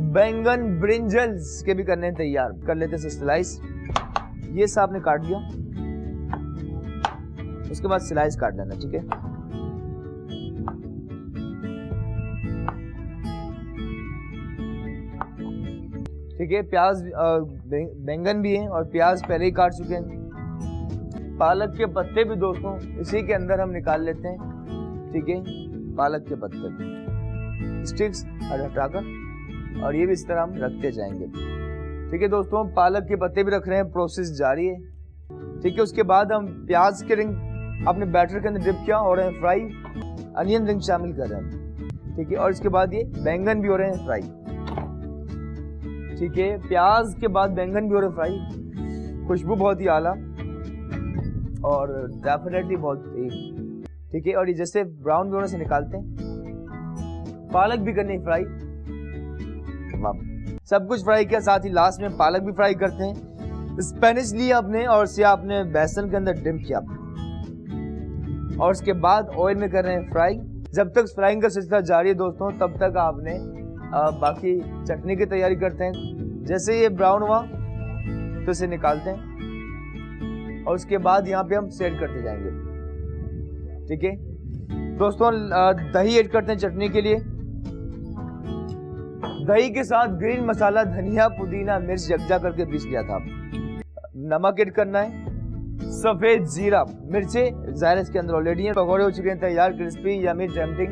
बैंगन ब्रिंजल्स के भी करने तैयार। कर लेते हैं स्लाइस। ये सब आपने काट दिया, उसके बाद स्लाइस काट लेना, ठीक है। ठीक है, प्याज बैंगन भी है और प्याज पहले ही काट चुके हैं। पालक के पत्ते भी दोस्तों इसी के अंदर हम निकाल लेते हैं, ठीक है। पालक के पत्ते स्टिक्स हटाकर, और ये भी इस तरह हम रखते जाएंगे, ठीक है दोस्तों। पालक के पत्ते भी रख रहे हैं, प्रोसेस जारी है, ठीक है। उसके बाद हम प्याज के रिंग अपने बैटर के अंदर डिप किया और फ्राई, अनियन रिंग शामिल कर रहे हैं, ठीक है। और इसके बाद ये बैंगन भी हो रहे हैं फ्राई, ठीक है। प्याज के बाद बैंगन भी हो रहे हैं फ्राई। खुशबू बहुत ही आला और डेफिनेटली बहुत तेज, ठीक है। और ये जैसे ब्राउन भी होने से निकालते हैं। पालक भी करनी फ्राई, सब कुछ फ्राई किया, साथ ही लास्ट में पालक भी फ्राई करते हैं। स्पेनिश लिया आपने और इसे आपने बेसन के अंदर डिप किया और उसके बाद ऑयल में कर रहे हैं फ्राई। जब तक फ्राइंग का सिलसिला जारी है दोस्तों, तब तक आपने बाकी चटनी की तैयारी करते हैं। जैसे ये ब्राउन हुआ तो इसे निकालते हैं और उसके बाद यहाँ पे हम सेट करते जाएंगे, ठीक है दोस्तों। दही ऐड करते हैं चटनी के लिए। दही के साथ ग्रीन मसाला, धनिया, पुदीना, मिर्च यकजा करके पीस लिया था। नमक ऐड करना है, सफेद जीरा, मिर्चे जाहिर इसके अंदर ऑलरेडी है। पकौड़े हो चुके हैं तैयार, क्रिस्पी, यमी, टेम्पटिंग।